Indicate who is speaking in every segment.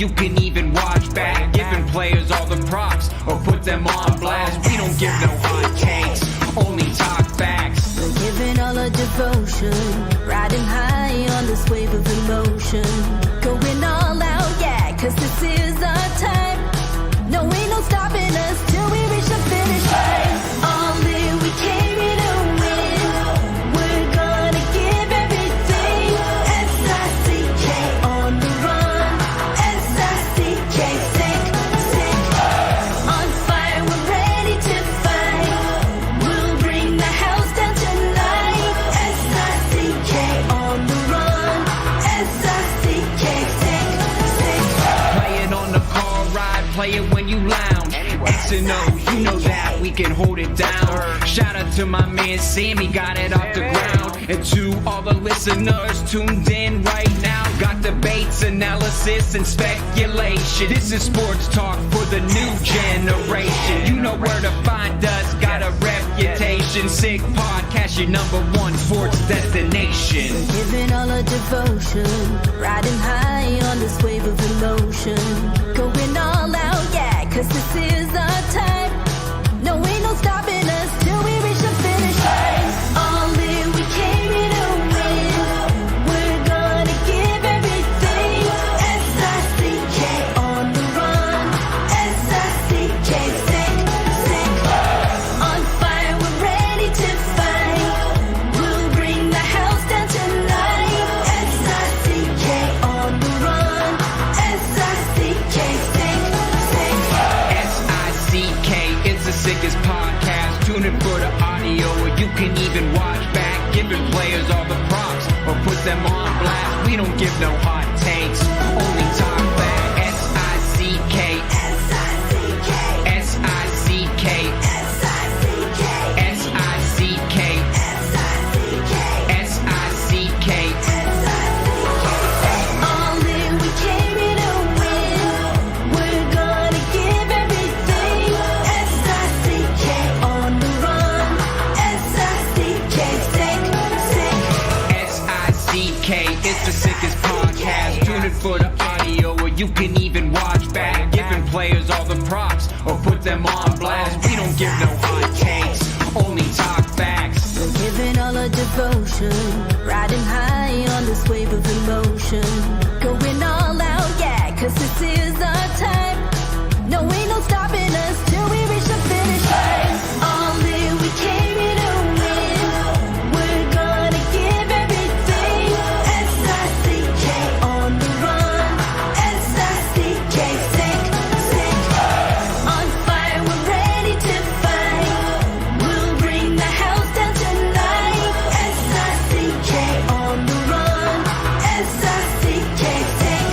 Speaker 1: you can even watch back. Giving players all the props or put them on blast. We don't give no hot takes, only talk facts.
Speaker 2: We're giving all our devotion, riding high on this wave of emotion. Going all out, yeah, cause this is our time. No, ain't no stopping us till we reach the finish line. All in, we came here to win. We're gonna give everything. S-I-C-K on the run. S-I-C-K, sick. On fire, we're ready to fight. We'll bring the house down tonight. S-I-C-K on the run. S-I-C-K, sick.
Speaker 1: Play it on the car ride, play it when you lounge. X and O, you know that we can hold it down. Shout out to my man Sammy, got it off the ground. And to all the listeners tuned in right now. Got debates, analysis, and speculation. This is sports talk for the new generation. You know where to find us, got a reputation. Sick podcast, your #1 sports destination.
Speaker 2: Giving all our devotion, riding high on this wave of emotion. Going all out, yeah, cause this is our time. No, ain't no stopping us till we reach the finish line. All in, we came here to win. We're gonna give everything. S-I-C-K on the run. S-I-C-K, sick. On fire, we're ready to fight. We'll bring the house down tonight. S-I-C-K on the run. S-I-C-K, sick.
Speaker 1: S-I-C-K is the sickest podcast. Tune in for the audio, or you can even watch back. Giving players all the props or put them on blast. We don't give no hot takes, only talk back. S-I-C-K,
Speaker 2: S-I-C-K,
Speaker 1: S-I-C-K,
Speaker 2: S-I-C-K,
Speaker 1: S-I-C-K,
Speaker 2: S-I-C-K,
Speaker 1: S-I-C-K.
Speaker 2: All in, we came here to win. We're gonna give everything. S-I-C-K on the run. S-I-C-K, sick.
Speaker 1: S-I-C-K is the sickest podcast. Tune in for the audio, or you can even watch back. Giving players all the props or put them on blast. We don't give no hot takes, only talk facts.
Speaker 2: We're giving all our devotion, riding high on this wave of emotion. Going all out, yeah, cause this is our time. No, ain't no stopping us till we reach the finish line. All in, we came here to win. We're gonna give everything. S-I-C-K on the run. S-I-C-K, sick. On fire, we're ready to fight. We'll bring the house down tonight. S-I-C-K on the run. S-I-C-K, sick.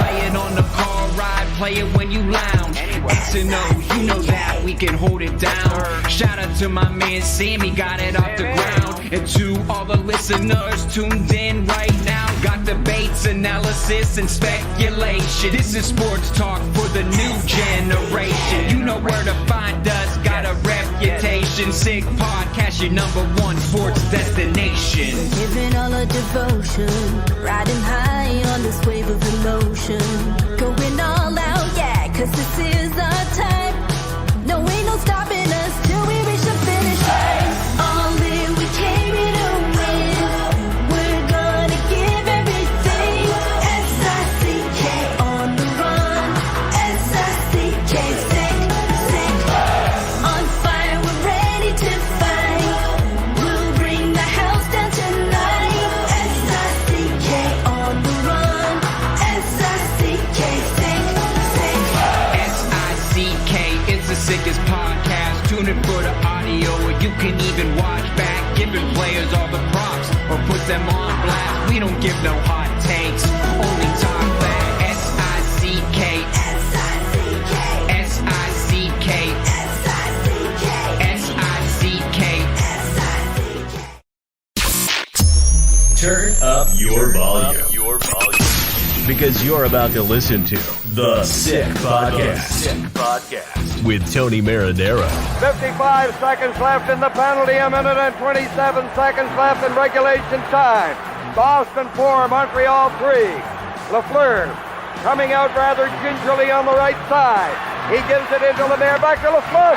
Speaker 1: Play it on the car ride, play it when you lounge. X and O, you know that we can hold it down. Shout out to my man Sammy, got it off the ground. And to all the listeners tuned in right now. Got debates, analysis, and speculation. This is sports talk for the new generation. You know where to find us, got a reputation. Sick podcast, your #1 sports destination.
Speaker 2: Giving all our devotion, riding high on this wave of emotion. Going all out, yeah, cause this is our time. No, ain't no stopping us till we reach the finish line. All in, we came here to win. We're gonna give everything. S-I-C-K on the run. S-I-C-K, sick. On fire, we're ready to fight. We'll bring the house down tonight. S-I-C-K on the run. S-I-C-K, sick.
Speaker 1: S-I-C-K is the sickest podcast. Tune in for the audio, or you can even watch back. Giving players all the props or put them on blast. We don't give no hot takes, only talk back. S-I-C-K,
Speaker 2: S-I-C-K,
Speaker 1: S-I-C-k,
Speaker 2: S-I-C-k,
Speaker 1: S-I-C-k.
Speaker 2: S-I-C-K.
Speaker 3: Turn up your volume. Because you're about to listen to The Sick Podcast. With Tony Marinaro.
Speaker 4: 55 seconds left in the penalty, a minute and 27 seconds left in regulation time. Boston 4, Montreal 3. Lafleur coming out rather gingerly on the right side. He gives it into Lemaire, back to Lafleur.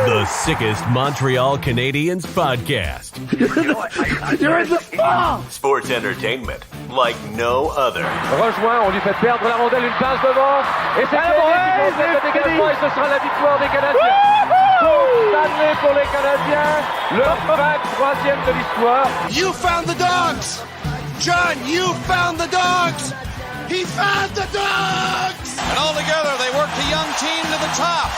Speaker 3: The sickest Montreal Canadiens podcast.
Speaker 5: You're in the ball!
Speaker 3: Sports entertainment like no other.
Speaker 6: Rejoint, on lui fait perdre la rondelle, une passe devant. Et c'est le dégagement et ce sera la victoire des Canadiens. Coupe Stanley pour les Canadiens. Le 23e de l'histoire.
Speaker 5: You found the dogs! John, you found the dogs! He found the dogs! And all together, they worked the young team to the top.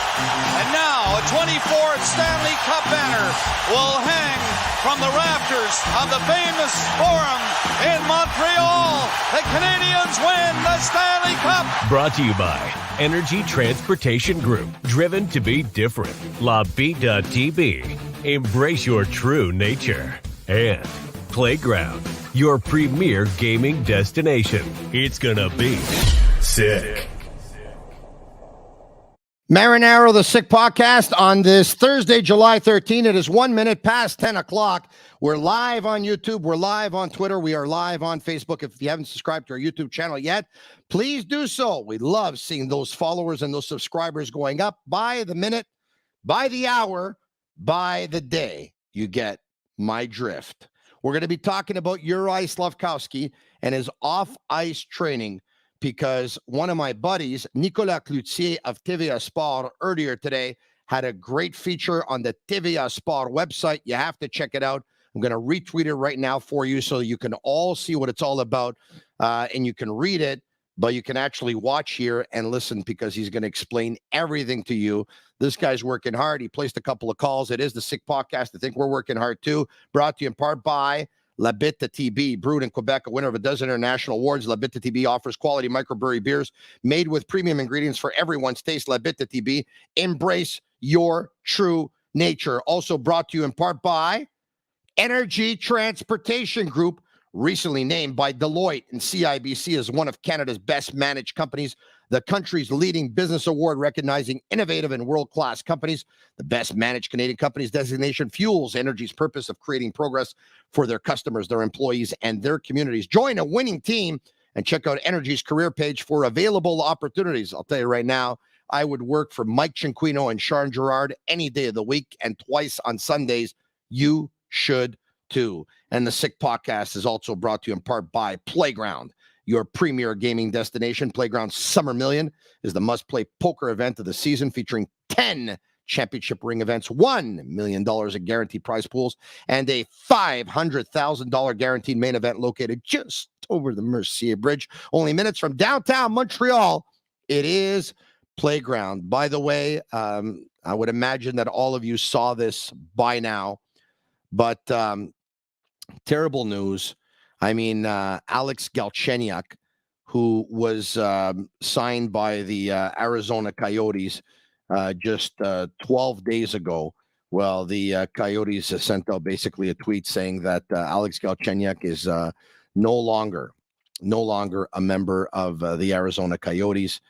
Speaker 5: And now, a 24th Stanley Cup banner will hang from the rafters of the famous Forum in Montreal. The Canadiens win the Stanley Cup.
Speaker 3: Brought to you by Energy Transportation Group. Driven to be different. La Vida Tibi. Embrace your true nature. And Playground, your premier gaming destination. It's gonna be sick.
Speaker 7: Marinaro, the Sick Podcast, on this Thursday, July 13. It is 1 minute past 10 o'clock. We're live on YouTube. We're live on Twitter. We are live on Facebook. If you haven't subscribed to our YouTube channel yet, please do so. We love seeing those followers and those subscribers going up by the minute, by the hour, by the day. You get my drift. We're going to be talking about Juraj Slafkovsky and his off-ice training because one of my buddies, Nicolas Cloutier of TVA Sport, earlier today had a great feature on the TVA Sport website. You have to check it out. I'm going to retweet it right now for you so you can all see what it's all about, and you can read it, but you can actually watch here and listen because he's going to explain everything to you. This guy's working hard. He placed a couple of calls. It is the Sick Podcast. I think we're working hard too. Brought to you in part by Bittt Tibi, brewed in Quebec, a winner of a dozen international awards. Bittt Tibi offers quality microbrewery beers made with premium ingredients for everyone's taste. Bittt Tibi, embrace your true nature. Also brought to you in part by Energy Transportation Group, recently named by Deloitte and CIBC as one of Canada's best managed companies, the country's leading business award recognizing innovative and world-class companies. The best managed Canadian companies designation fuels Energy's purpose of creating progress for their customers, their employees, and their communities. Join a winning team and check out Energy's career page for available opportunities. I'll tell you right now, I would work for Mike Cinquino and Sharon Girard any day of the week and twice on Sundays. You should too. And the Sick Podcast is also brought to you in part by Playground, your premier gaming destination. Playground Summer Million is the must-play poker event of the season, featuring 10 championship ring events, $1 million in guaranteed prize pools, and a $500,000 guaranteed main event located just over the Mercier Bridge, only minutes from downtown Montreal. It is Playground. By the way, I would imagine that all of you saw this by now, but terrible news. I mean, Alex Galchenyuk, who was signed by the Arizona Coyotes just 12 days ago. Well, the Coyotes sent out basically a tweet saying that Alex Galchenyuk is no longer a member of the Arizona Coyotes.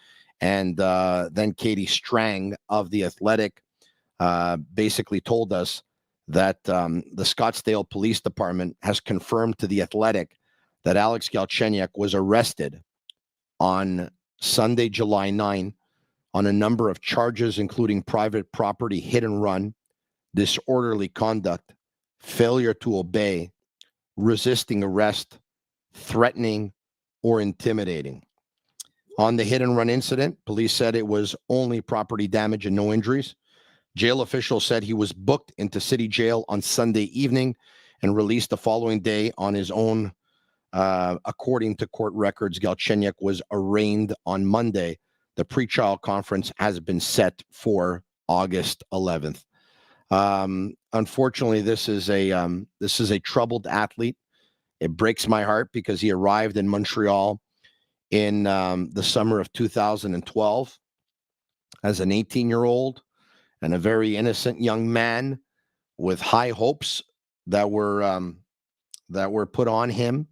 Speaker 7: And then Katie Strang of The Athletic basically told us that the Scottsdale Police Department has confirmed to The Athletic that Alex Galchenyuk was arrested on Sunday, July 9, on a number of charges, including private property hit and run, disorderly conduct, failure to obey, resisting arrest, threatening, or intimidating. On the hit and run incident, police said it was only property damage and no injuries. Jail officials said he was booked into city jail on Sunday evening and released the following day on his own. According to court records, Galchenyuk was arraigned on Monday. The pretrial conference has been set for August 11th. Unfortunately, this is a troubled athlete. It breaks my heart because he arrived in Montreal in the summer of 2012 as an 18-year-old. And a very innocent young man with high hopes that were put on him.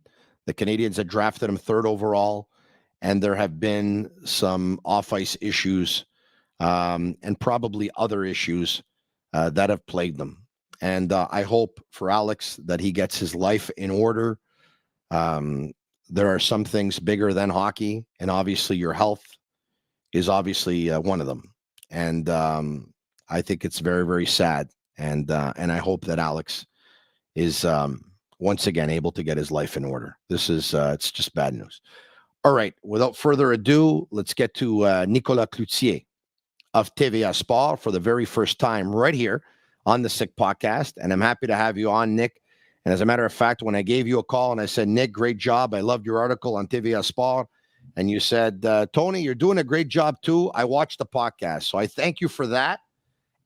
Speaker 7: The Canadians had drafted him 3rd overall, and there have been some off-ice issues and probably other issues that have plagued them. And I hope for Alex that he gets his life in order. there are some things bigger than hockey, and obviously your health is obviously one of them. And I think it's very, very sad. And I hope that Alex is once again able to get his life in order. This is it's just bad news. All right, without further ado, let's get to Nicolas Cloutier of TVA Sport for the very first time right here on the Sick Podcast. And I'm happy to have you on, Nick. And as a matter of fact, when I gave you a call and I said, Nick, great job. I loved your article on TVA Sport. And you said, Tony, you're doing a great job too. I watched the podcast. So I thank you for that.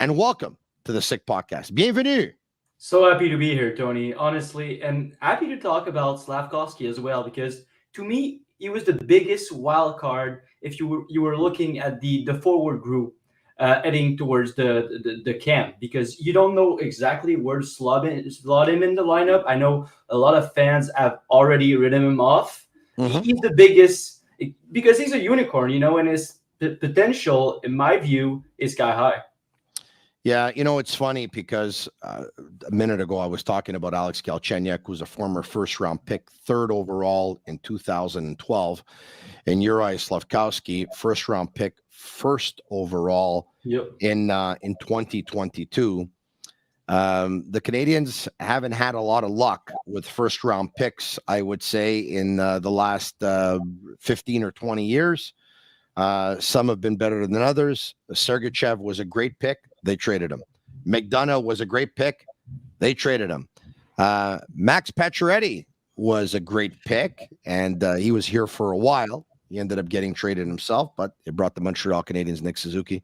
Speaker 7: And welcome to the Sick Podcast. Bienvenue.
Speaker 8: So happy to be here, Tony, honestly. And happy to talk about Slavkovsky as well, because to me, he was the biggest wild card if you were looking at the forward group heading towards the camp, because you don't know exactly where to slot him in the lineup. I know a lot of fans have already written him off. Mm-hmm. He's the biggest because he's a unicorn, and his potential, in my view, is sky high.
Speaker 7: Yeah, it's funny because a minute ago I was talking about Alex Galchenyuk, who's a former first-round pick, 3rd overall in 2012, and Juraj Slafkovsky, first-round pick, 1st overall in 2022. The Canadians haven't had a lot of luck with first-round picks, I would say, in the last 15 or 20 years. Some have been better than others. Sergachev was a great pick. They traded him. McDonough was a great pick. They traded him. Max Pacioretty was a great pick, and he was here for a while. He ended up getting traded himself, but it brought the Montreal Canadiens Nick Suzuki.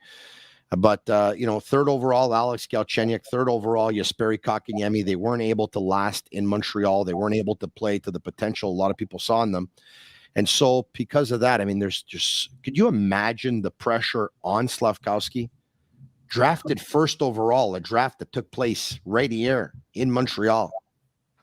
Speaker 7: But, 3rd overall, Alex Galchenyuk, 3rd overall, Jesperi Kotkaniemi. They weren't able to last in Montreal. They weren't able to play to the potential a lot of people saw in them. And so because of that, I mean, could you imagine the pressure on Slavkovsky? Drafted 1st overall, a draft that took place right here in Montreal.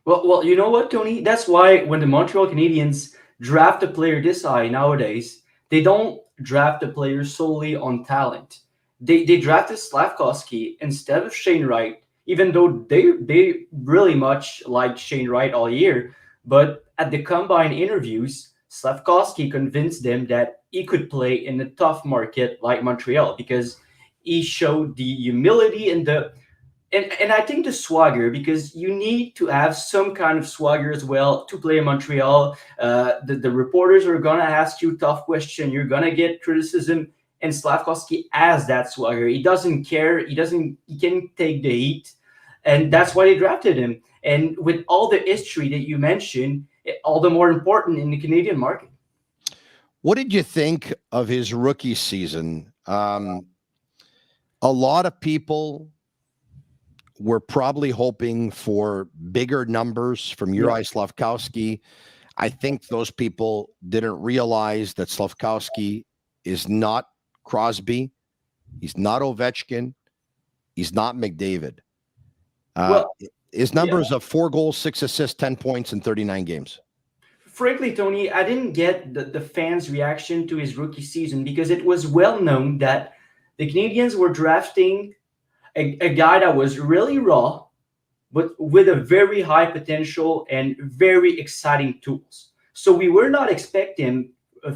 Speaker 8: Well, you know what, Tony? That's why when the Montreal Canadiens draft a player this high nowadays, they don't draft a player solely on talent. They drafted Slavkovsky instead of Shane Wright, even though they really much liked Shane Wright all year. But at the combine interviews, Slavkovsky convinced them that he could play in a tough market like Montreal because he showed the humility and I think the swagger, because you need to have some kind of swagger as well to play in Montreal. The reporters are going to ask you tough questions. You're going to get criticism. And Slavkovsky has that swagger. He doesn't care. He can take the heat. And that's why they drafted him. And with all the history that you mentioned, all the more important in the Canadian market.
Speaker 7: What did you think of his rookie season? A lot of people were probably hoping for bigger numbers from Juraj Slafkovsky. I think those people didn't realize that Slafkovsky is not Crosby. He's not Ovechkin. He's not McDavid. His numbers of 4 goals, 6 assists, 10 points in 39 games.
Speaker 8: Frankly, Tony, I didn't get the fans' reaction to his rookie season because it was well known that the Canadians were drafting a guy that was really raw, but with a very high potential and very exciting tools. So we were not expecting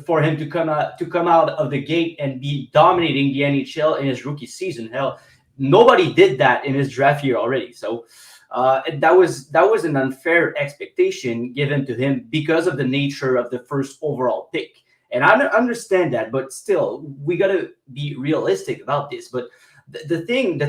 Speaker 8: for him to come out of the gate and be dominating the NHL in his rookie season. Hell, nobody did that in his draft year already. So that was an unfair expectation given to him because of the nature of the 1st overall pick. And I understand that, but still, we got to be realistic about this. But the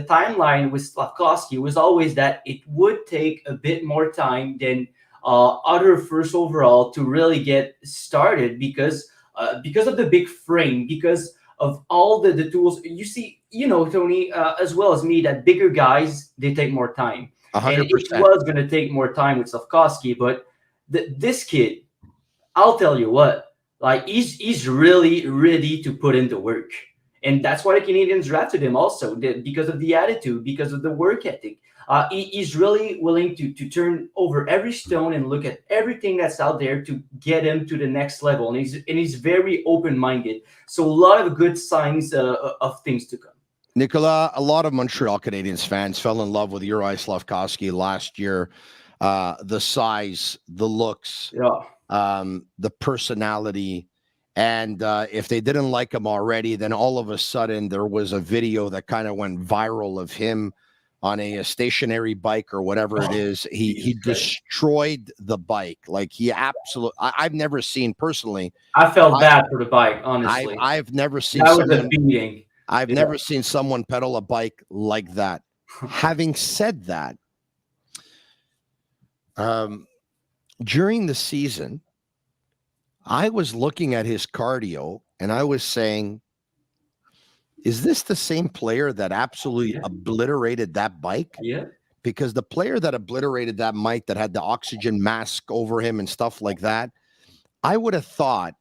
Speaker 8: timeline with Slavkovsky was always that it would take a bit more time than other 1st overall to really get started because of the big frame, because of all the tools. You see, Tony, as well as me, that bigger guys, they take more time.
Speaker 7: 100%.
Speaker 8: And it was going to take more time with Slavkovsky, but this kid, I'll tell you what, like he's really ready to put in the work. And that's why the Canadians drafted him also, because of the attitude, because of the work ethic. He's really willing to turn over every stone and look at everything that's out there to get him to the next level. And he's very open-minded. So a lot of good signs of things to come.
Speaker 7: Nicolas, a lot of Montreal Canadiens fans fell in love with Juraj Slafkovsky last year. The size, the looks.
Speaker 8: Yeah.
Speaker 7: the personality. And if they didn't like him already, then all of a sudden there was a video that kind of went viral of him on a stationary bike or whatever it is. He destroyed the bike. Like he absolutely, I've never seen personally.
Speaker 8: I felt bad for the bike, honestly.
Speaker 7: I've never seen
Speaker 8: that was a beating.
Speaker 7: I've never seen someone pedal a bike like that. Having said that, during the season, I was looking at his cardio and I was saying, is this the same player that absolutely obliterated that bike?
Speaker 8: Yeah.
Speaker 7: Because the player that obliterated that bike, that had the oxygen mask over him and stuff like that, I would have thought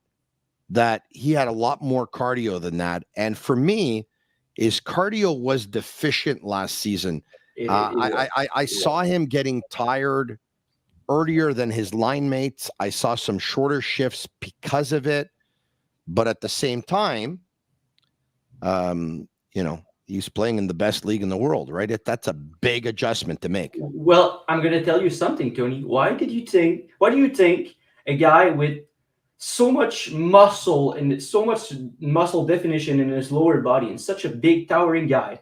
Speaker 7: that he had a lot more cardio than that. And for me, his cardio was deficient last season. I saw him getting tired earlier than his line mates. I saw some shorter shifts because of it. But at the same time, he's playing in the best league in the world, right? That's a big adjustment to make.
Speaker 8: Well, I'm going to tell you something, Tony. Why do you think a guy with so much muscle and so much muscle definition in his lower body and such a big towering guy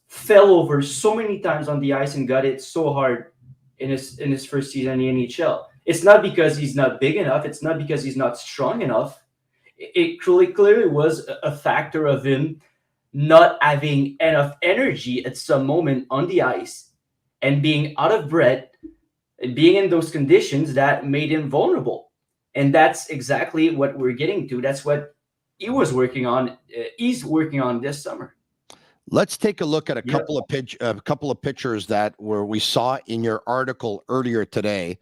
Speaker 8: fell over so many times on the ice and got it so hard in his first season in the NHL? It's not because he's not big enough. It's not because he's not strong enough. It clearly was a factor of him not having enough energy at some moment on the ice and being out of breath and being in those conditions that made him vulnerable. And that's exactly what we're getting to. That's what he was working on. He's working on this summer.
Speaker 7: Let's take a look at a couple of pictures that we saw in your article earlier today.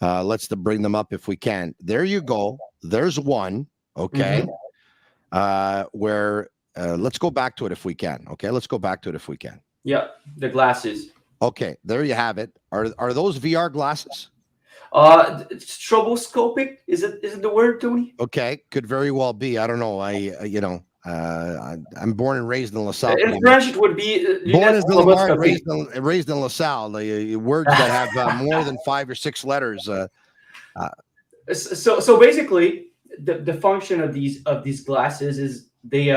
Speaker 7: Let's bring them up if we can. There you go. There's one. Okay. Where let's go back to it if we can. Okay, let's go back to it if we can.
Speaker 8: Yeah, the glasses.
Speaker 7: Okay, there you have it. Are those VR glasses?
Speaker 8: Stroboscopic, is it the word, Tony?
Speaker 7: Okay, could very well be. I don't know. I'm born and raised in LaSalle.
Speaker 8: In French, it would be
Speaker 7: born as Lamar, raised in LaSalle. The words that have more than 5 or 6 letters.
Speaker 8: So basically, the function of these glasses is they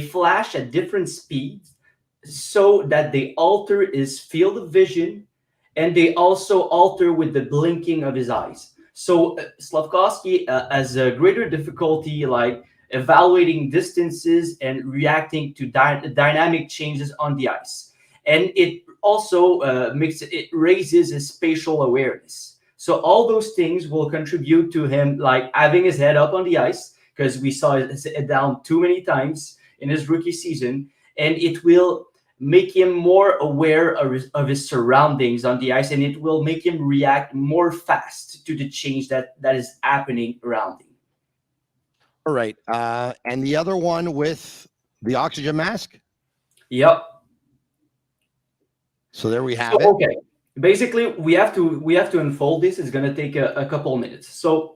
Speaker 8: flash at different speeds so that they alter his field of vision. And they also alter with the blinking of his eyes. So Slavkovsky has a greater difficulty, like evaluating distances and reacting to dynamic changes on the ice. And it also raises his spatial awareness. So all those things will contribute to him, like having his head up on the ice, because we saw it down too many times in his rookie season, and it will make him more aware of his surroundings on the ice, and it will make him react more fast to the change that is happening around him.
Speaker 7: All right. And the other one with the oxygen mask?
Speaker 8: Yep.
Speaker 7: So there we have it.
Speaker 8: Okay. Basically, we have to unfold this. It's going to take a couple of minutes. So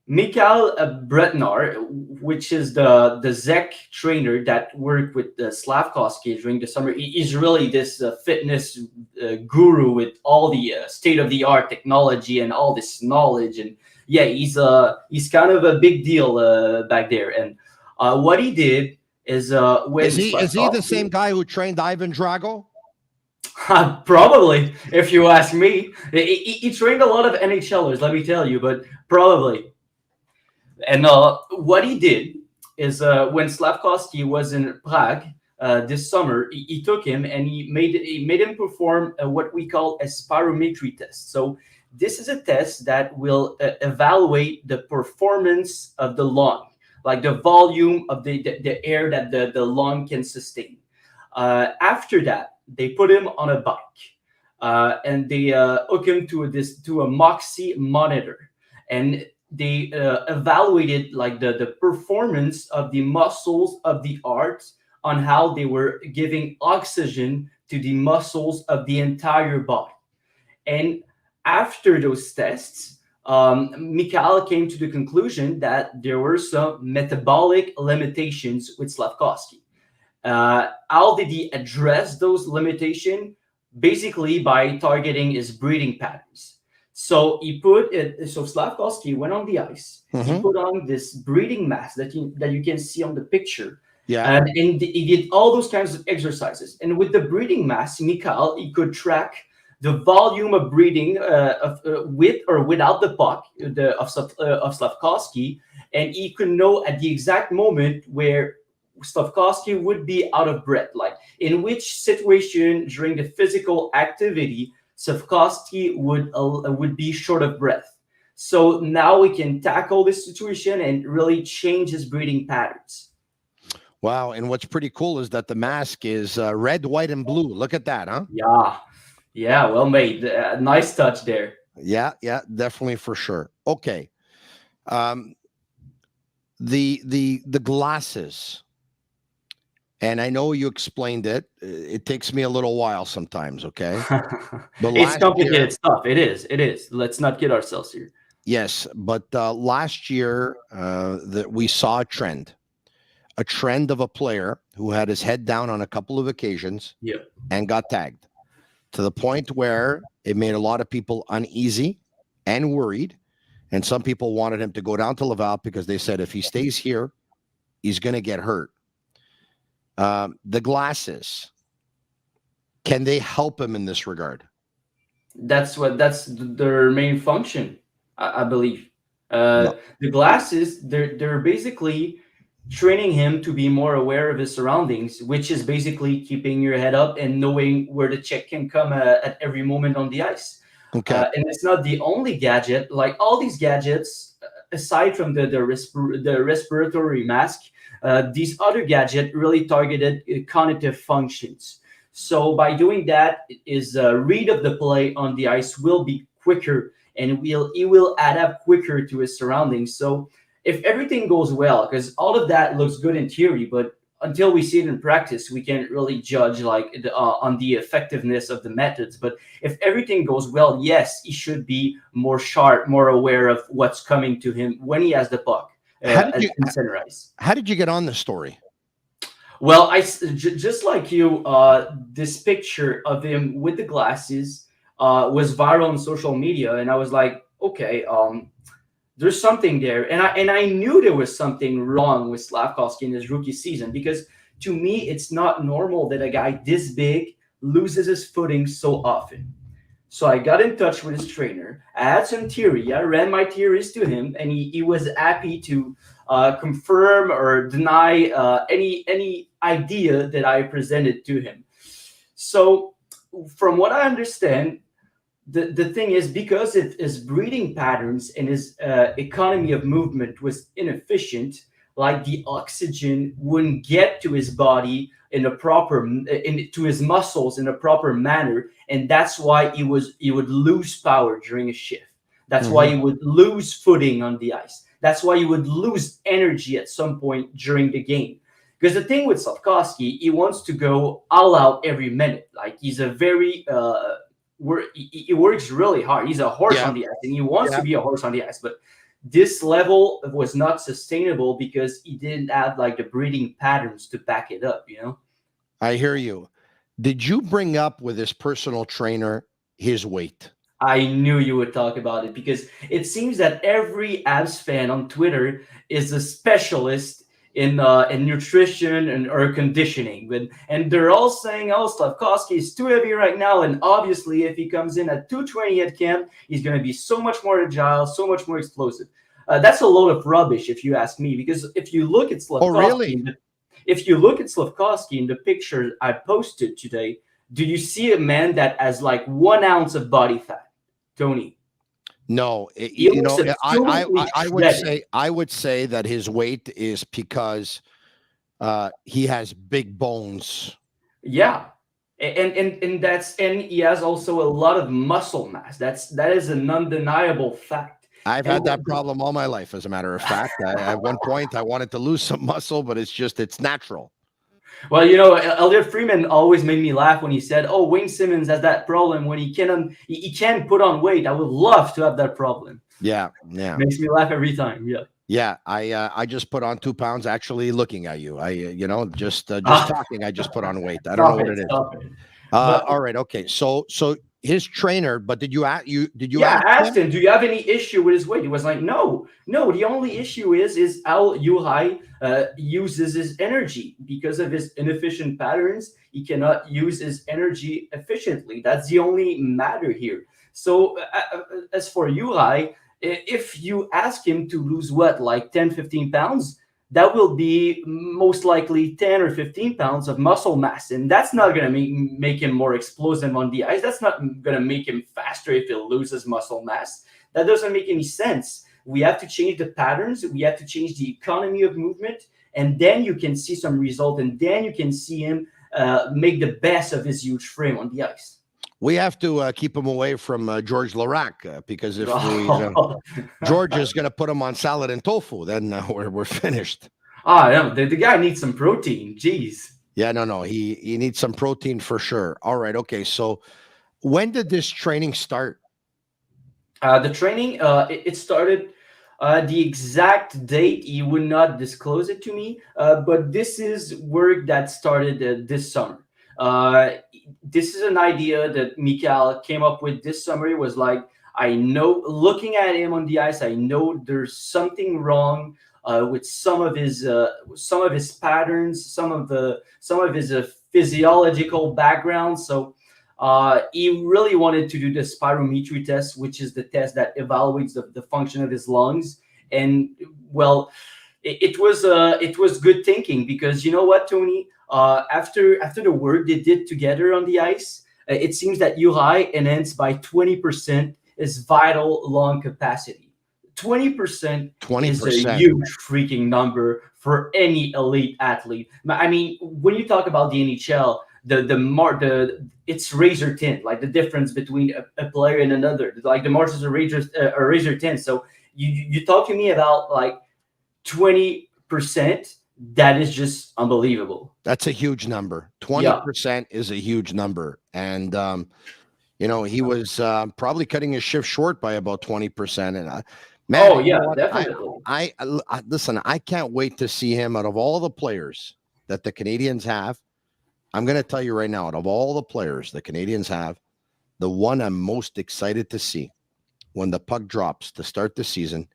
Speaker 8: Mikhail Bretnar, which is the Czech trainer that worked with Slavkovsky during the summer, he's really this fitness guru with all the state-of-the-art technology and all this knowledge. And yeah, he's kind of a big deal back there. And what he did is
Speaker 7: is he the same guy who trained Ivan Drago?
Speaker 8: Probably, if you ask me. He trained a lot of NHLers, let me tell you, but probably. And what he did is when Slavkovsky was in Prague this summer, he took him and he made him perform what we call a spirometry test. So this is a test that will evaluate the performance of the lung, like the volume of the air that the lung can sustain. After that, they put him on a bike and they hook him to a Moxie monitor, and they evaluated like the performance of the muscles of the heart on how they were giving oxygen to the muscles of the entire body. And after those tests, Mikhail came to the conclusion that there were some metabolic limitations with Slavkovsky. How did he address those limitations? Basically by targeting his breathing patterns. So he put it. So Slavkovsky went on the ice. He
Speaker 7: Mhm.
Speaker 8: put on this breathing mask that you can see on the picture.
Speaker 7: Yeah.
Speaker 8: And he did all those kinds of exercises. And with the breathing mask, Mikhail, he could track the volume of breathing with or without the puck of Slavkovsky, and he could know at the exact moment where Slavkovsky would be out of breath, like in which situation during the physical activity Slavkovsky would be short of breath. So now we can tackle this situation and really change his breathing patterns.
Speaker 7: Wow. And what's pretty cool is that the mask is red, white, and blue. Look at that, huh?
Speaker 8: Yeah, well made. Nice touch there.
Speaker 7: Yeah, definitely for sure. Okay. The glasses. And I know you explained it. It takes me a little while sometimes, okay? But
Speaker 8: It's complicated stuff. It is. Let's not kid ourselves here.
Speaker 7: Yes, but last year that we saw a trend of a player who had his head down on a couple of occasions and got tagged to the point where it made a lot of people uneasy and worried. And some people wanted him to go down to Laval because they said if he stays here, he's going to get hurt. The glasses, can they help him in this regard?
Speaker 8: That's their main function, I believe. The glasses, they're basically training him to be more aware of his surroundings, which is basically keeping your head up and knowing where the check can come at every moment on the ice.
Speaker 7: Okay.
Speaker 8: And it's not the only gadget. Like all these gadgets, aside from the respiratory mask, these other gadgets really targeted cognitive functions. So by doing that, his read of the play on the ice will be quicker, and he will adapt quicker to his surroundings. So if everything goes well, because all of that looks good in theory, but until we see it in practice, we can't really judge on the effectiveness of the methods. But if everything goes well, yes, he should be more sharp, more aware of what's coming to him when he has the puck. In center ice.
Speaker 7: How did you get on the story?
Speaker 8: Well, just like you, this picture of him with the glasses was viral on social media, and I was like, okay, there's something there, and I knew there was something wrong with Slavkovsky in his rookie season, because to me it's not normal that a guy this big loses his footing so often. So I got in touch with his trainer. I had some theory. I ran my theories to him, and he was happy to confirm or deny any idea that I presented to him. So from what I understand, the thing is, because if his breathing patterns and his economy of movement was inefficient, like the oxygen wouldn't get to his body in a proper to his muscles in a proper manner, and that's why he would lose power during a shift. That's why he would lose footing on the ice. That's why he would lose energy at some point during the game. Because the thing with Slavkovsky, he wants to go all out every minute. Like he's a very he works really hard. He's a horse on the ice, and he wants to be a horse on the ice. But this level was not sustainable because he didn't have like the breathing patterns to back it up, you know?
Speaker 7: I hear you. Did you bring up with his personal trainer his weight?
Speaker 8: I knew you would talk about it, because it seems that every Avs fan on Twitter is a specialist in nutrition or conditioning, and they're all saying, "Oh, Slavkovsky is too heavy right now," and obviously, if he comes in at 220 at camp, he's going to be so much more agile, so much more explosive. That's a load of rubbish, if you ask me. Because if you look at Slavkovsky, if you look at Slavkovsky in the picture I posted today, do you see a man that has like 1 ounce of body fat, Tony?
Speaker 7: No, I would say that his weight is because he has big bones.
Speaker 8: Yeah, and he has also a lot of muscle mass. That is an undeniable fact.
Speaker 7: I've had that problem all my life, as a matter of fact. At one point, I wanted to lose some muscle, but it's natural.
Speaker 8: Well, you know, Elliot Freeman always made me laugh when he said, "Oh, Wayne Simmons has that problem when he can't put on weight." I would love to have that problem.
Speaker 7: Yeah.
Speaker 8: Makes me laugh every time.
Speaker 7: Yeah. I just put on 2 pounds actually looking at you. Just talking. I just put on weight. I don't know what it is. All right. Okay. So his trainer, but did you ask
Speaker 8: Yeah, I asked him, do you have any issue with his weight? He was like, no. The only issue is how Juraj uses his energy. Because of his inefficient patterns, he cannot use his energy efficiently. That's the only matter here. So as for Juraj, if you ask him to lose like 10, 15 pounds, that will be most likely 10 or 15 pounds of muscle mass. And that's not going to make him more explosive on the ice. That's not going to make him faster if he loses muscle mass. That doesn't make any sense. We have to change the patterns. We have to change the economy of movement. And then you can see some result. And then you can see him make the best of his huge frame on the ice.
Speaker 7: We have to keep him away from George Larac because if George is going to put him on salad and tofu, then we're finished.
Speaker 8: No, the guy needs some protein. Jeez.
Speaker 7: Yeah, no. He needs some protein for sure. All right. Okay. So when did this training start?
Speaker 8: The training, it started the exact date. He would not disclose it to me, but this is work that started this summer. This is an idea that Mikhail came up with this summer. It was like, I know, looking at him on the ice, I know there's something wrong with some of his patterns, some of his physiological background. So he really wanted to do the spirometry test, which is the test that evaluates the function of his lungs. And well, it was good thinking, because you know what, Tony? After the work they did together on the ice, it seems that Juraj enhanced by 20% his vital lung capacity. 20% is a huge freaking number for any elite athlete. I mean, when you talk about the NHL, it's razor thin, like the difference between a player and another. Like the margins are razor thin. So you talk to me about like 20%. That is just unbelievable.
Speaker 7: That's a huge number. 20% is a huge number. And, he was probably cutting his shift short by about 20%. And man,
Speaker 8: definitely.
Speaker 7: I listen, I can't wait to see him. Out of all the players that the Canadians have, I'm going to tell you right now, out of all the players the Canadians have, the one I'm most excited to see when the puck drops to start the season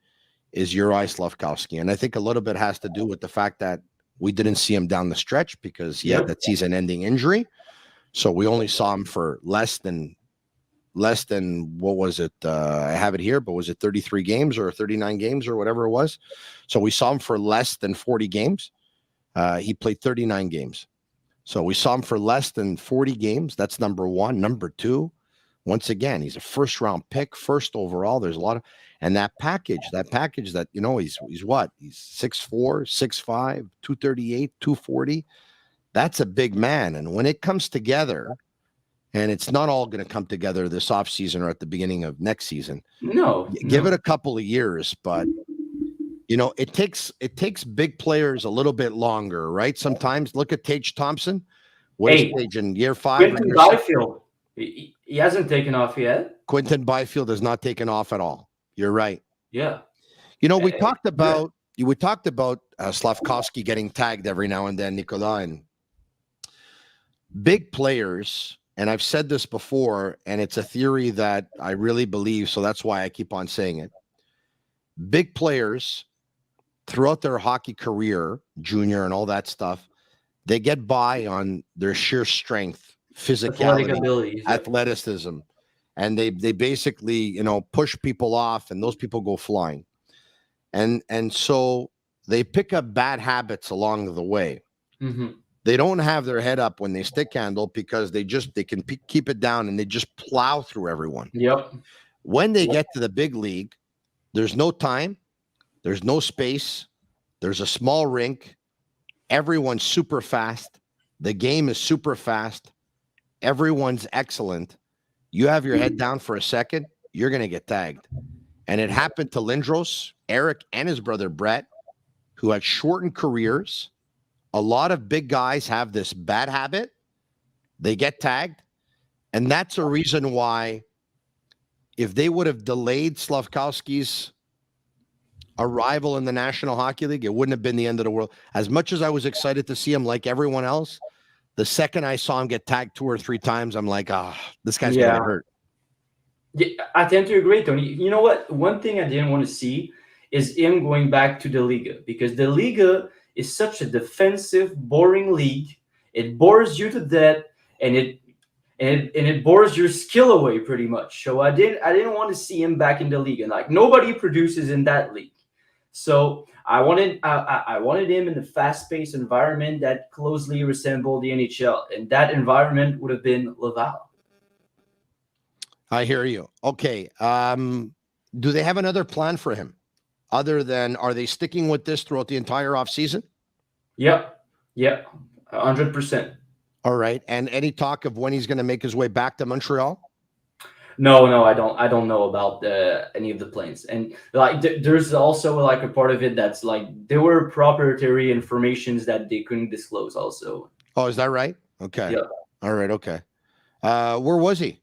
Speaker 7: is Juraj Slafkovsky. And I think a little bit has to do with the fact that we didn't see him down the stretch because he had that season-ending injury. So we only saw him for less than what was it? I have it here, but was it 33 games or 39 games or whatever it was? So we saw him for less than 40 games. He played 39 games. So we saw him for less than 40 games. That's number one. Number two, once again, he's a first-round pick, first overall. There's a lot of, and that package that, he's what? He's 6'4", 6'5", 238, 240. That's a big man. And when it comes together, and it's not all going to come together this offseason or at the beginning of next season. Give it a couple of years, but it takes big players a little bit longer, right? Sometimes look at Tage Thompson. Where's Tage in year 5?
Speaker 8: Quinton Byfield, he hasn't taken off yet.
Speaker 7: Quinton Byfield has not taken off at all. You're right.
Speaker 8: Yeah.
Speaker 7: We talked about Slavkovsky getting tagged every now and then, Nicolas, and big players. And I've said this before, and it's a theory that I really believe, so that's why I keep on saying it. Big players throughout their hockey career, junior and all that stuff, they get by on their sheer strength, physicality, athleticism, and they basically, push people off, and those people go flying. And so they pick up bad habits along the way.
Speaker 8: Mm-hmm.
Speaker 7: They don't have their head up when they stick handle because they can keep it down and they just plow through everyone.
Speaker 8: Yep.
Speaker 7: When they get to the big league, there's no time, there's no space, there's a small rink, everyone's super fast, the game is super fast, everyone's excellent. You have your head down for a second, you're going to get tagged. And it happened to Lindros, Eric, and his brother Brett, who had shortened careers. A lot of big guys have this bad habit. They get tagged. And that's a reason why if they would have delayed Slavkovsky's arrival in the National Hockey League, it wouldn't have been the end of the world. As much as I was excited to see him like everyone else, the second I saw him get tagged 2 or 3 times, I'm like, this guy's going to get hurt.
Speaker 8: Yeah, I tend to agree, Tony. You know what? One thing I didn't want to see is him going back to the Liga, because the Liga is such a defensive, boring league. It bores you to death, and it bores your skill away pretty much. So I didn't want to see him back in the league, and like nobody produces in that league. So I wanted him in a fast-paced environment that closely resembled the NHL, and that environment would have been Laval.
Speaker 7: I hear you. Okay. Do they have another plan for him other than, are they sticking with this throughout the entire offseason?
Speaker 8: Yep, 100%.
Speaker 7: All right. And any talk of when he's going to make his way back to Montreal?
Speaker 8: No, I don't know about any of the plans. And like, there's also like a part of it that's like there were proprietary informations that they couldn't disclose. Also.
Speaker 7: Oh, is that right? Okay.
Speaker 8: Yeah.
Speaker 7: All right. Okay. Where was he?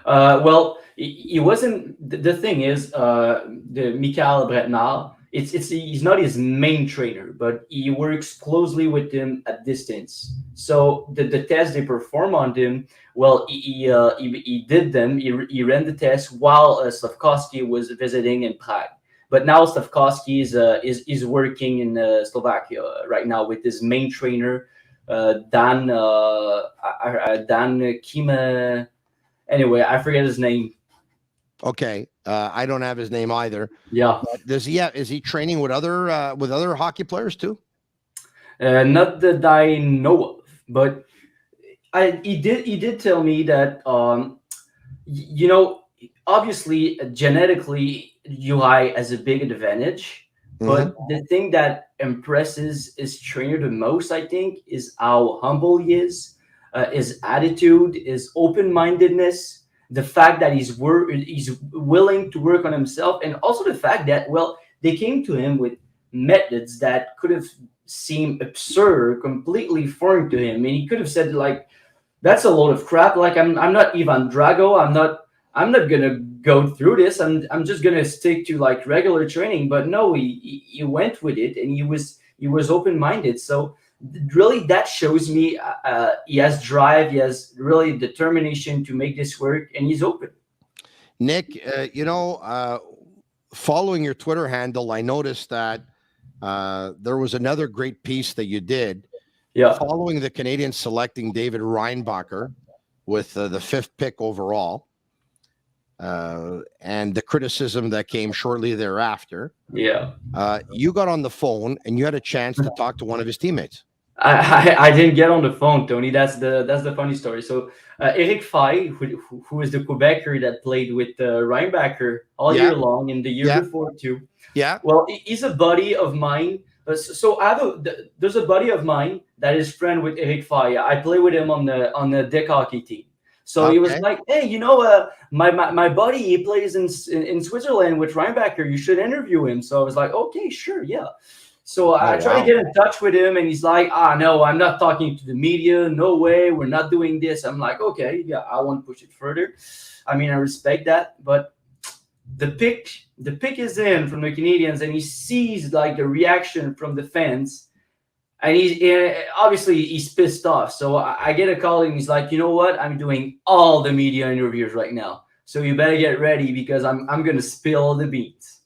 Speaker 8: Well, he wasn't. The thing is, the Michael Bretnard. He's not his main trainer, but he works closely with him at distance. So the tests they perform on him, well, he did them. He ran the test while Slavkovsky was visiting in Prague. But now Slavkovsky is working in Slovakia right now with his main trainer, Dan Kima. Anyway, I forget his name.
Speaker 7: Okay. I don't have his name either.
Speaker 8: Yeah.
Speaker 7: But is he training with other hockey players too?
Speaker 8: Not that I know of, but he did tell me that obviously genetically UI has a big advantage, but the thing that impresses his trainer the most, I think, is how humble he is, his attitude, his open-mindedness, the fact that he's willing to work on himself, and also the fact that, well, they came to him with methods that could have seemed absurd, completely foreign to him, and he could have said like, "That's a load of crap. Like I'm not Ivan Drago. I'm not gonna go through this. I'm just gonna stick to like regular training." But no, he went with it, and he was open-minded. So really, that shows me he has drive, he has really determination to make this work, and he's open.
Speaker 7: Nick, following your Twitter handle, I noticed that there was another great piece that you did.
Speaker 8: Yeah.
Speaker 7: Following the Canadians selecting David Reinbacher with the 5th pick overall, and the criticism that came shortly thereafter.
Speaker 8: Yeah.
Speaker 7: You got on the phone and you had a chance to talk to one of his teammates.
Speaker 8: I didn't get on the phone, Tony. That's the funny story. So Eric Fay, who is the Quebecer that played with Reinbacher all year long and the year before too.
Speaker 7: Yeah.
Speaker 8: Well, he's a buddy of mine. So there's a buddy of mine that is friend with Eric Fay. I play with him on the deck hockey team. So he was like, "Hey, my buddy, he plays in Switzerland with Reinbacher. You should interview him." So I was like, "Okay, sure, yeah." So I tried to get in touch with him, and he's like, "No, I'm not talking to the media. No way, we're not doing this." I'm like, "Okay, yeah, I won't push it further." I mean, I respect that, but the pick is in from the Canadians, and he sees like the reaction from the fans, and he's pissed off. So I get a call, and he's like, "You know what? I'm doing all the media interviews right now, so you better get ready because I'm gonna spill the beans."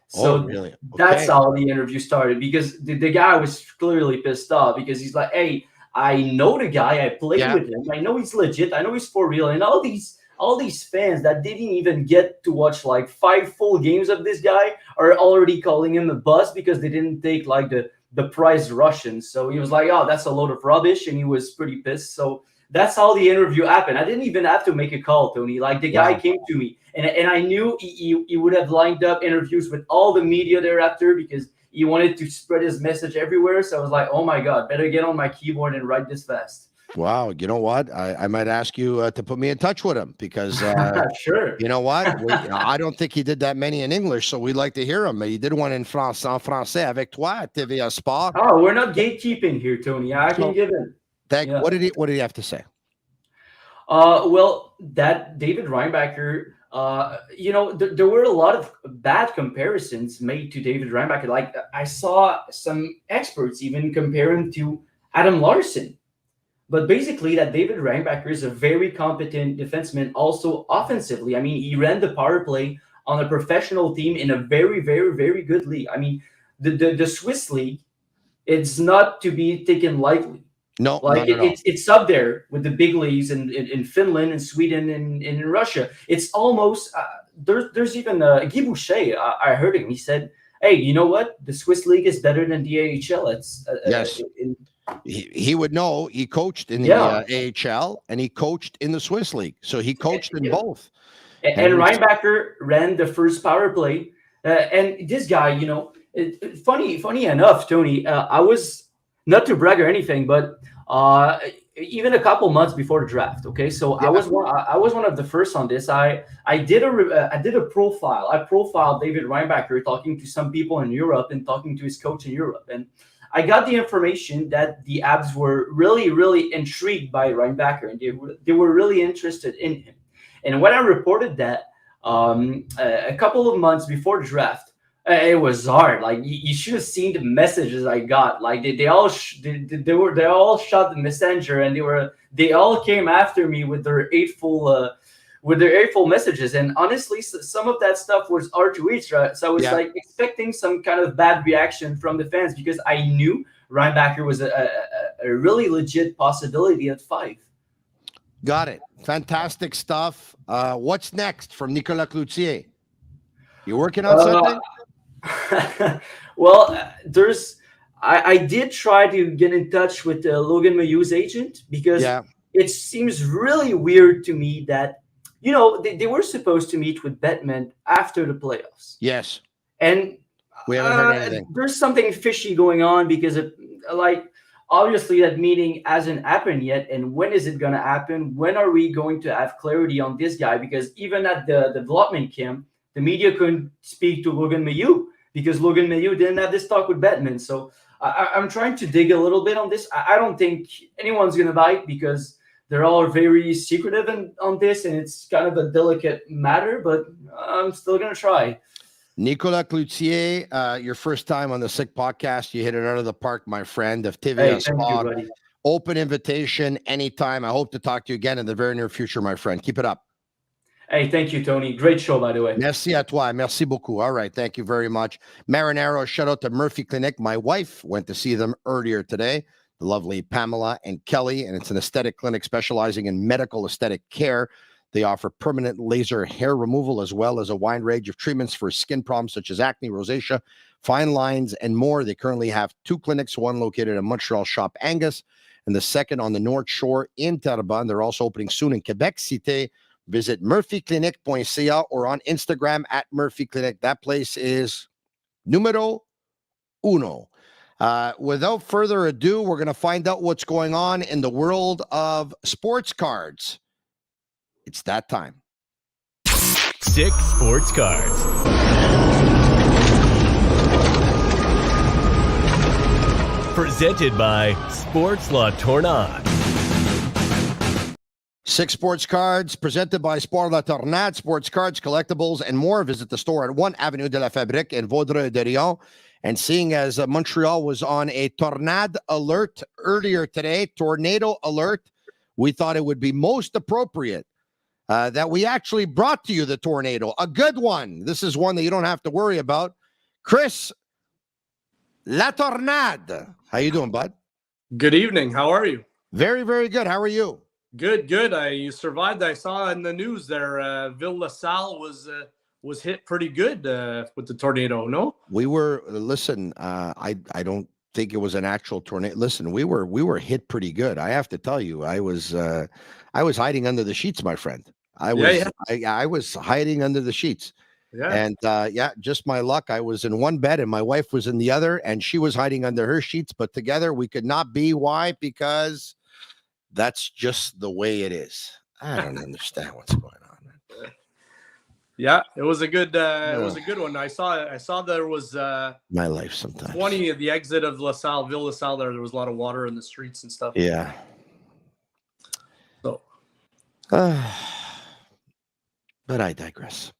Speaker 8: So
Speaker 7: really? Okay.
Speaker 8: That's how the interview started, because the guy was clearly pissed off because he's like, "Hey, I know the guy. I played with him. I know he's legit. I know he's for real." And all these fans that didn't even get to watch like 5 full games of this guy are already calling him a bust because they didn't take like the prize Russians. So he was like, "Oh, that's a load of rubbish," and he was pretty pissed. So that's how the interview happened. I didn't even have to make a call, Tony. Like the guy came to me, and I knew he would have lined up interviews with all the media thereafter because he wanted to spread his message everywhere. So I was like, "Oh my God, better get on my keyboard and write this fast."
Speaker 7: Wow. You know what? I might ask you to put me in touch with him because
Speaker 8: sure.
Speaker 7: You know what? I don't think he did that many in English, so we'd like to hear him. He did one in français avec toi at TVA Sport.
Speaker 8: Oh, we're not gatekeeping here, Tony. I can give it.
Speaker 7: What did he have to say?
Speaker 8: Well, that David Reinbacher, there were a lot of bad comparisons made to David Reinbacher. Like I saw some experts even compare him to Adam Larson. But basically, that David Reinbacher is a very competent defenseman, also offensively. I mean, he ran the power play on a professional team in a very, very, very good league. I mean, the Swiss league, it's not to be taken lightly.
Speaker 7: No,
Speaker 8: Like
Speaker 7: not at all.
Speaker 8: it's up there with the big leagues in Finland and Sweden and in Russia. It's almost there's even Guy Boucher. I heard him. He said, "Hey, you know what? The Swiss league is better than the AHL." It's
Speaker 7: Yes. He would know. He coached in the AHL and he coached in the Swiss league, so he coached in both.
Speaker 8: And Reinbacher ran the first power play, and this guy, you know, funny enough, Tony, I was not to brag or anything, but even a couple months before the draft. Okay, so I was one of the first on this. I did a profile. I profiled David Reinbacher, talking to some people in Europe and talking to his coach in Europe, and I got the information that the Abs were really, really intrigued by Reinbacher, and they were really interested in him. And when I reported that a couple of months before the draft, it was hard. Like you should have seen the messages I got. Like they all shot the messenger, and they all came after me with their hateful messages. And honestly, some of that stuff was hard to reach. Right? So I was like expecting some kind of bad reaction from the fans because I knew Reinbacher was a really legit possibility at 5.
Speaker 7: Got it. Fantastic stuff. What's next from Nicolas Cloutier? You working on something?
Speaker 8: Well, I did try to get in touch with Logan Mayou's agent because it seems really weird to me that, you know, they were supposed to meet with Bettman after the playoffs.
Speaker 7: Yes.
Speaker 8: And
Speaker 7: we haven't heard anything.
Speaker 8: There's something fishy going on because obviously that meeting hasn't happened yet. And when is it going to happen? When are we going to have clarity on this guy? Because even at the development camp, the media couldn't speak to Logan Mayou because Logan Mayou didn't have this talk with Bettman. So I'm trying to dig a little bit on this. I don't think anyone's going to bite because they're all very secretive on this, and it's kind of a delicate matter, but I'm still going to try.
Speaker 7: Nicolas Cloutier, your first time on the Sick Podcast. You hit it out of the park, my friend. Of Tibi,
Speaker 8: thank you,
Speaker 7: open invitation anytime. I hope to talk to you again in the very near future, my friend. Keep it up.
Speaker 8: Hey, thank you, Tony. Great show, by the way.
Speaker 7: Merci à toi. Merci beaucoup. All right. Thank you very much. Marinaro, shout out to Murphy Clinic. My wife went to see them earlier today. The lovely Pamela and Kelly, and it's an aesthetic clinic specializing in medical aesthetic care. They offer permanent laser hair removal as well as a wide range of treatments for skin problems such as acne, rosacea, fine lines, and more. They currently have 2 clinics, one located in Montreal Shop Angus, and the second on the North Shore in Terrebonne. They're also opening soon in Quebec Cité. Visit murphyclinic.ca or on Instagram at Murphy Clinic. That place is numero uno. Without further ado, we're going to find out what's going on in the world of sports cards. It's that time.
Speaker 3: Sick Sports Cards. Presented by Sports La Tornade.
Speaker 7: Sick Sports Cards, presented by Sport La Tornade, sports cards, collectibles, and more. Visit the store at 1 Avenue de la Fabrique in Vaudreuil-Dorion. And seeing as Montreal was on a tornado alert earlier today, tornado alert, we thought it would be most appropriate that we actually brought to you the tornado, a good one. This is one that you don't have to worry about. Chris La Tornade. How you doing, bud?
Speaker 9: Good evening. How are you?
Speaker 7: Very, very good. How are you?
Speaker 9: Good. You survived. I saw in the news there, Ville LaSalle was hit pretty good with the tornado. No,
Speaker 7: we were. Listen, I don't think it was an actual tornado. Listen, we were hit pretty good. I have to tell you, I was hiding under the sheets, my friend. I was hiding under the sheets.
Speaker 9: Yeah.
Speaker 7: And just my luck. I was in one bed and my wife was in the other, and she was hiding under her sheets. But together we could not be. Why? Because that's just the way it is. I don't understand what's going on, man.
Speaker 9: Yeah, it was a good one. I saw there was
Speaker 7: my life sometimes
Speaker 9: 20 at the exit of LaSalle, Ville LaSalle. There was a lot of water in the streets and stuff.
Speaker 7: Yeah.
Speaker 9: So,
Speaker 7: but I digress.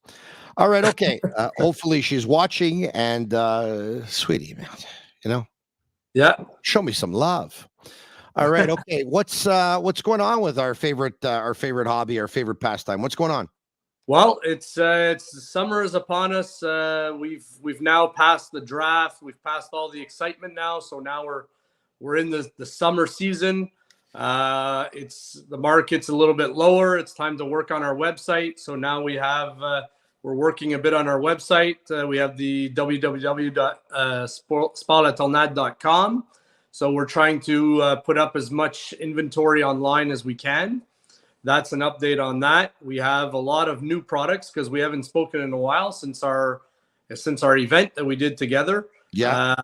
Speaker 7: All right, okay. Hopefully she's watching, and sweetie, man, you know.
Speaker 9: Yeah.
Speaker 7: Show me some love. All right. Okay. What's going on with our favorite hobby, our favorite pastime? What's going on?
Speaker 9: Well, it's summer is upon us. We've now passed the draft. We've passed all the excitement now. So now we're in the summer season. It's the market's a little bit lower. It's time to work on our website. So now we're working a bit on our website. We have the www.sportlatornade.com. So we're trying to put up as much inventory online as we can. That's an update on that. We have a lot of new products because we haven't spoken in a while since our event that we did together.
Speaker 7: Yeah.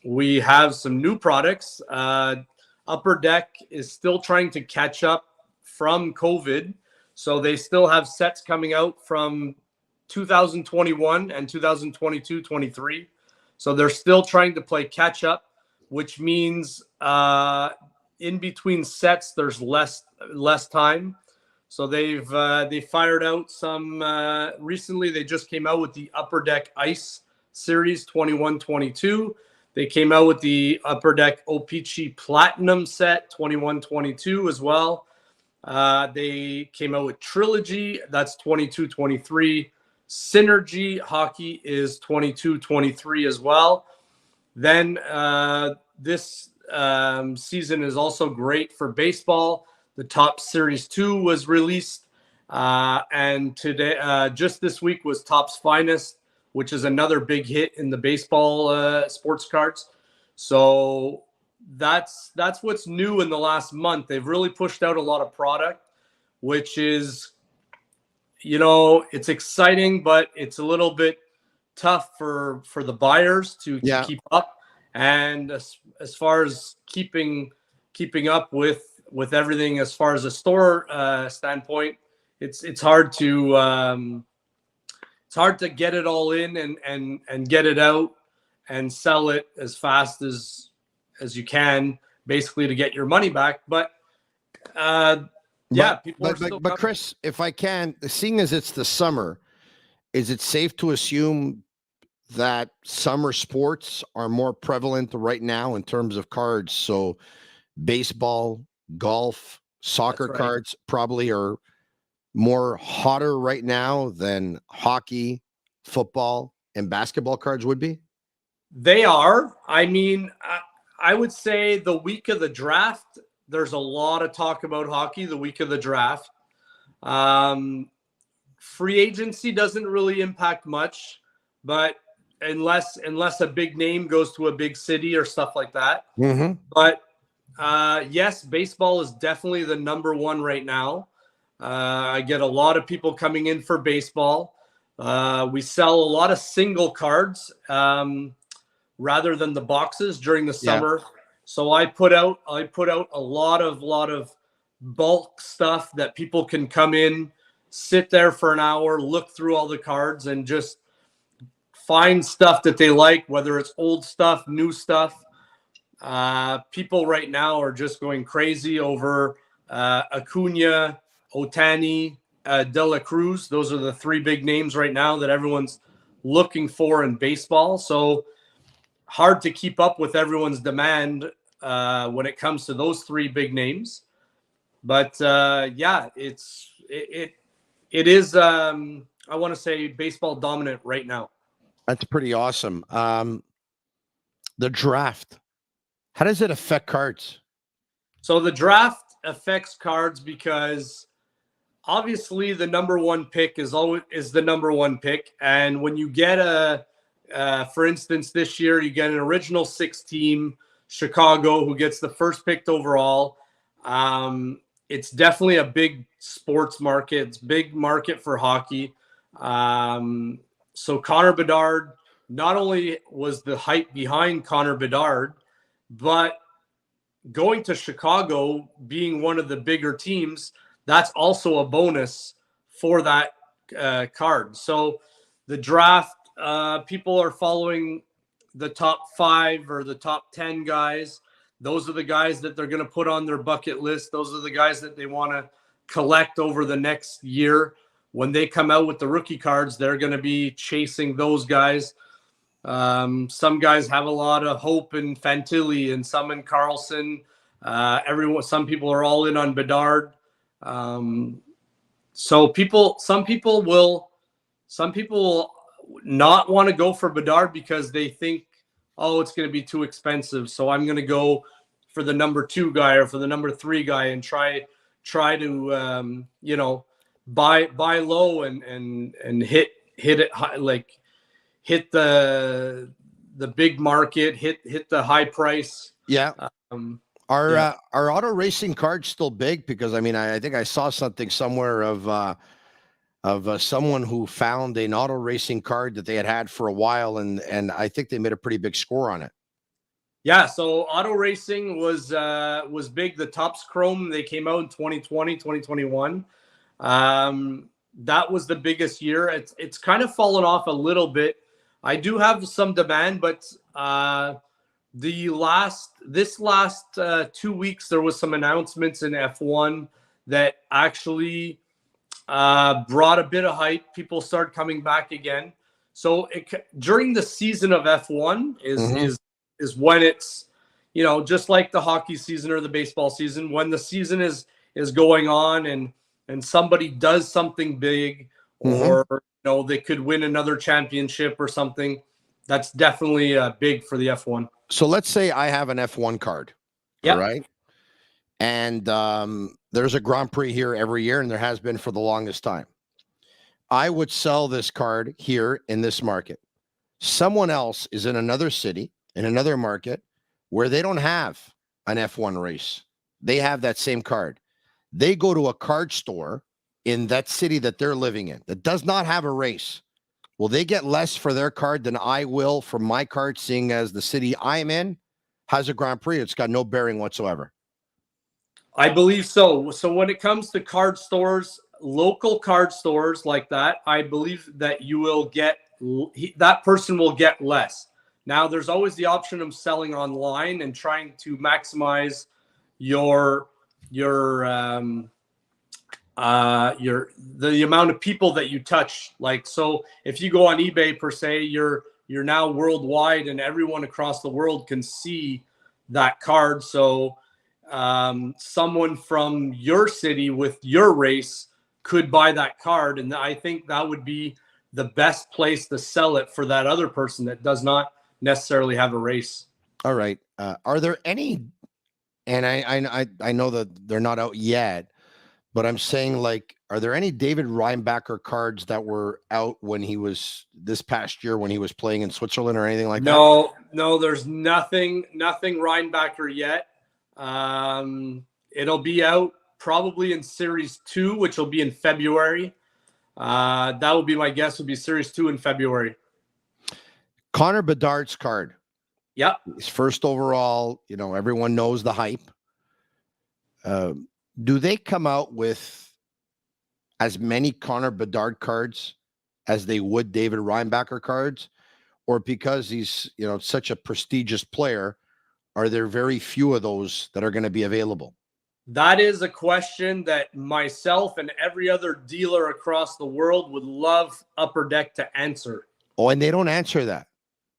Speaker 9: We have some new products. Upper Deck is still trying to catch up from COVID. So they still have sets coming out from 2021 and 2022-23. So they're still trying to play catch up, which means in between sets there's less time. So they fired out some recently. They just came out with the Upper Deck Ice Series 21-22. They came out with the Upper Deck O-Pee-Chee Platinum set 21-22 as well. They came out with Trilogy, that's 22-23. Synergy Hockey is 22-23 as well. Then this season is also great for baseball. The Top Series 2 was released, and today, just this week, was Topps Finest, which is another big hit in the baseball sports cards. So that's what's new in the last month. They've really pushed out a lot of product, which is, it's exciting, but it's a little bit tough for the buyers to keep up. And as far as keeping up with everything, as far as a store standpoint, it's hard to get it all in and get it out and sell it as fast as you can, basically, to get your money back. But people are still
Speaker 7: but Chris, if I can, seeing as it's the summer, is it safe to assume that summer sports are more prevalent right now in terms of cards? So baseball, golf, soccer cards probably are more hotter right now than hockey, football, and basketball cards would be?
Speaker 9: They are. I mean, I would say the week of the draft, there's a lot of talk about hockey the week of the draft. Free agency doesn't really impact much, but unless a big name goes to a big city or stuff like that.
Speaker 7: Mm-hmm.
Speaker 9: But yes, baseball is definitely the number one right now. I get a lot of people coming in for baseball. We sell a lot of single cards rather than the boxes during the summer. Yeah. So I put out a lot of bulk stuff that people can come in, sit there for an hour, look through all the cards, and just find stuff that they like, whether it's old stuff, new stuff. People right now are just going crazy over Acuna, Ohtani, De La Cruz. Those are the three big names right now that everyone's looking for in baseball. So hard to keep up with everyone's demand when it comes to those three big names. But it is. I want to say baseball dominant right now.
Speaker 7: That's pretty awesome. The draft, how does it affect cards?
Speaker 9: So the draft affects cards because obviously the number one pick is the number one pick. And when you get for instance, this year, you get an original 6 team, Chicago, who gets the first picked overall. It's definitely a big sports market. It's a big market for hockey. So Connor Bedard, not only was the hype behind Connor Bedard, but going to Chicago, being one of the bigger teams, that's also a bonus for that card. So the draft, people are following the top 5 or the top 10 guys. Those are the guys that they're going to put on their bucket list. Those are the guys that they want to collect over the next year. When they come out with the rookie cards, they're going to be chasing those guys. Some guys have a lot of hope in Fantilli and some in Carlson. Some people are all in on Bedard. So some people will not want to go for Bedard because they think, oh, it's going to be too expensive. So I'm going to go for the number 2 guy or for the number 3 guy and try to buy low and hit it high, like hit the big market, hit the high price.
Speaker 7: Yeah. Are auto racing cards still big? Because I mean, I think I saw something somewhere of someone who found an auto racing card that they had for a while, and I think they made a pretty big score on it.
Speaker 9: Yeah, so auto racing was big. The Topps Chrome, they came out in 2020, 2021. That was the biggest year. It's kind of fallen off a little bit. I do have some demand, but this last 2 weeks there was some announcements in F1 that actually brought a bit of hype. People started coming back again. So during the season of F1 is when it's, just like the hockey season or the baseball season, when the season is going on and somebody does something big, or they could win another championship or something. That's definitely big for the F1.
Speaker 7: So let's say I have an F1 card, all right? And there's a Grand Prix here every year, and there has been for the longest time. I would sell this card here in this market. Someone else is in another city, in another market, where they don't have an F1 race. They have that same card. They go to a card store in that city that they're living in that does not have a race. Will they get less for their card than I will for my card, seeing as the city I'm in has a Grand Prix? It's got no bearing whatsoever.
Speaker 9: I believe so. So when it comes to card stores, local card stores like that, I believe that you will get, that person will get less. Now, there's always the option of selling online and trying to maximize the amount of people that you touch. Like, so if you go on eBay per se, you're now worldwide and everyone across the world can see that card. So someone from your city with your race could buy that card, and I think that would be the best place to sell it for that other person that does not necessarily have a race.
Speaker 7: All right. Are there any, and I know that they're not out yet, but I'm saying, like, are there any David Reinbacher cards that were out when he was this past year when he was playing in Switzerland or anything like that?
Speaker 9: No, there's nothing Reinbacher yet. It'll be out probably in Series 2, which will be in February. That would be my guess, would be Series 2 in February.
Speaker 7: Connor Bedard's card.
Speaker 9: Yep.
Speaker 7: He's first overall. Everyone knows the hype. Do they come out with as many Connor Bedard cards as they would David Reinbacher cards? Or because he's, such a prestigious player, are there very few of those that are going to be available?
Speaker 9: That is a question that myself and every other dealer across the world would love Upper Deck to answer.
Speaker 7: Oh, and they don't answer that.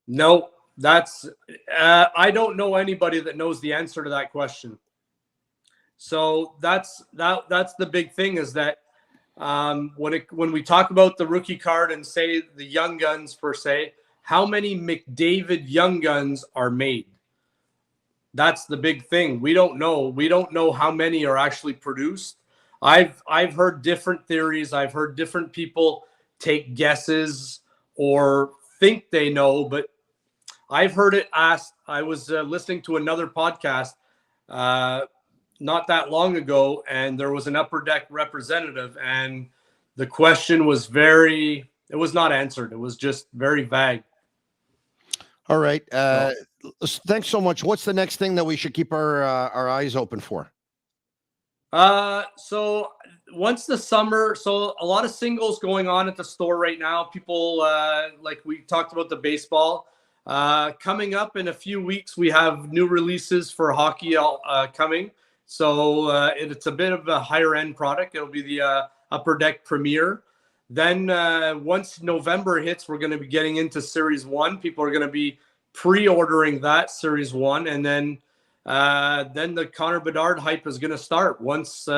Speaker 9: No, that's I don't know anybody that knows the answer to that question. So that's the big thing, is that when we talk about the rookie card and say the young guns per se, how many McDavid young guns are made? That's the big thing. We don't know. We don't know how many are actually produced. I've heard different theories. I've heard different people take guesses or think they know, but I've heard it asked. I was listening to another podcast not that long ago, and there was an Upper Deck representative, and the question was it was not answered. It was just very vague.
Speaker 7: All right. Thanks so much. What's the next thing that we should keep our eyes open for?
Speaker 9: So once the summer, so a lot of singles going on at the store right now. People, like we talked about the baseball, coming up in a few weeks, we have new releases for hockey coming. So it's a bit of a higher end product. It'll be the Upper Deck Premier. Then once November hits, we're going to be getting into Series 1. People are going to be pre-ordering that Series 1. And then then the Connor Bedard hype is going to start once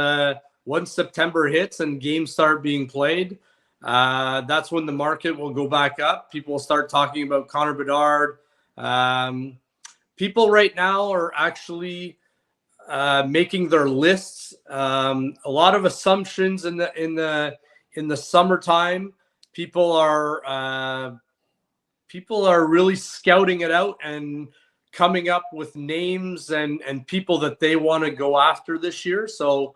Speaker 9: September hits and games start being played. That's when the market will go back up. People will start talking about Connor Bedard. People right now are actually making their lists. A lot of assumptions in the summertime. People are really scouting it out and coming up with names and people that they want to go after this year. So,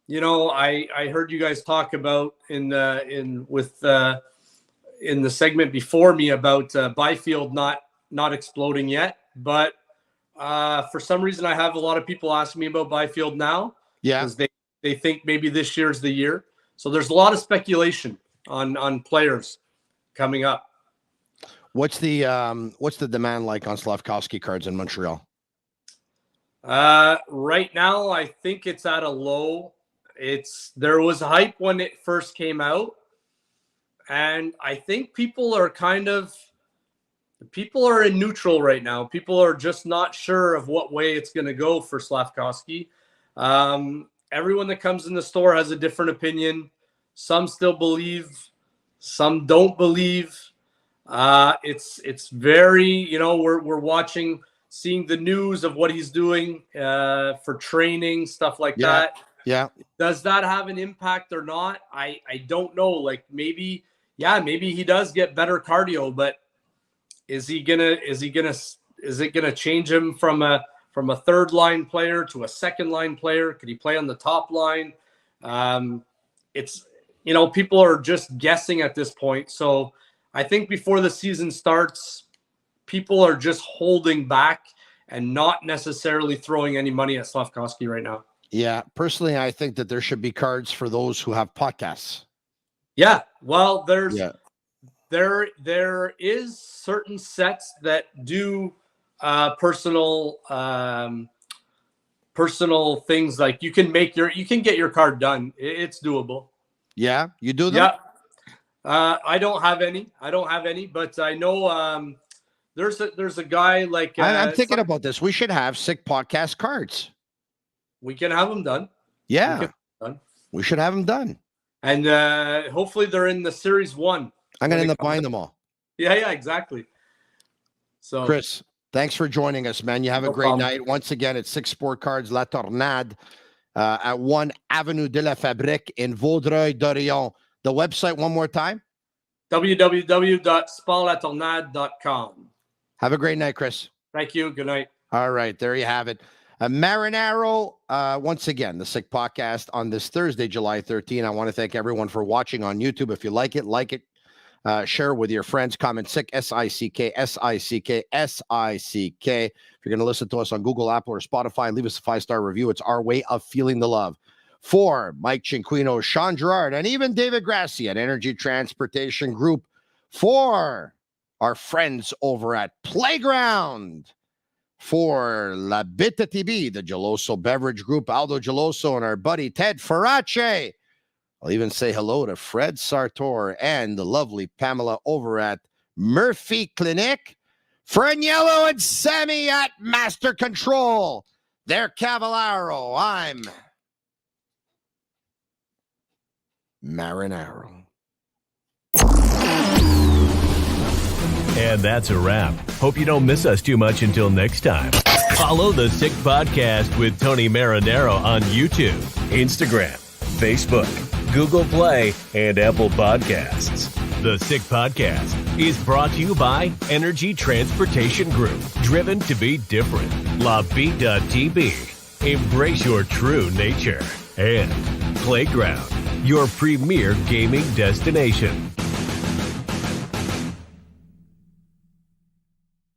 Speaker 9: I heard you guys talk about in the segment before me about Byfield not exploding yet, but for some reason I have a lot of people asking me about Byfield now.
Speaker 7: Yeah,
Speaker 9: because they think maybe this year's the year. So there's a lot of speculation on players coming up.
Speaker 7: What's the demand like on Slavkovsky cards in Montreal?
Speaker 9: Right now, I think it's at a low. There was hype when it first came out, and I think people are in neutral right now. People are just not sure of what way it's going to go for Slafkovsky. Everyone that comes in the store has a different opinion. Some still believe, some don't believe. It's very, we're seeing the news of what he's doing for training, stuff like that.
Speaker 7: Yeah.
Speaker 9: Does that have an impact or not? I don't know. Like maybe he does get better cardio, but is it gonna change him from a third line player to a second line player? Could he play on the top line? People are just guessing at this point. So I think before the season starts, people are just holding back and not necessarily throwing any money at Slafkovsky right now.
Speaker 7: Yeah, personally, I think that there should be cards for those who have podcasts.
Speaker 9: Yeah, well, there is certain sets that do personal things, like you can get your card done. It's doable.
Speaker 7: Yeah, you do them?
Speaker 9: Yeah. I don't have any, but I know there's a guy like
Speaker 7: I'm thinking about this. We should have sick podcast cards.
Speaker 9: We can have them done.
Speaker 7: Yeah, we should have them done.
Speaker 9: And hopefully they're in the Series 1.
Speaker 7: I'm going to end up buying them all.
Speaker 9: Yeah, exactly. So,
Speaker 7: Chris, thanks for joining us, man. You have a great night. Once again, it's 6 Sport Cards La Tornade at 1 Avenue de la Fabrique in Vaudreuil-Dorion. The website one more time?
Speaker 9: www.sportlatornade.com.
Speaker 7: Have a great night, Chris.
Speaker 9: Thank you. Good night.
Speaker 7: All right, there you have it. Marinaro, once again, the Sick Podcast on this Thursday, July 13. I want to thank everyone for watching on YouTube. If you like it, share it with your friends. Comment Sick, S-I-C-K, S-I-C-K, S-I-C-K. If you're going to listen to us on Google, Apple, or Spotify, leave us a 5-star review. It's our way of feeling the love. For Mike Cinquino, Sean Gerard, and even David Grassi at Energy Transportation Group. For our friends over at Playground. For La Bittt Tibi, the Geloso Beverage Group, Aldo Geloso, and our buddy Ted Farace. I'll even say hello to Fred Sartor and the lovely Pamela over at Murphy Clinic. For Agnello and Sammy at Master Control. They're Cavallaro. I'm Marinaro.
Speaker 3: And that's a wrap. Hope you don't miss us too much until next time. Follow the Sick Podcast with Tony Marinaro on YouTube, Instagram, Facebook, Google Play, and Apple Podcasts. The Sick Podcast is brought to you by Energy Transportation Group, driven to be different. Bittt, embrace your true nature. And Playground, your premier gaming destination.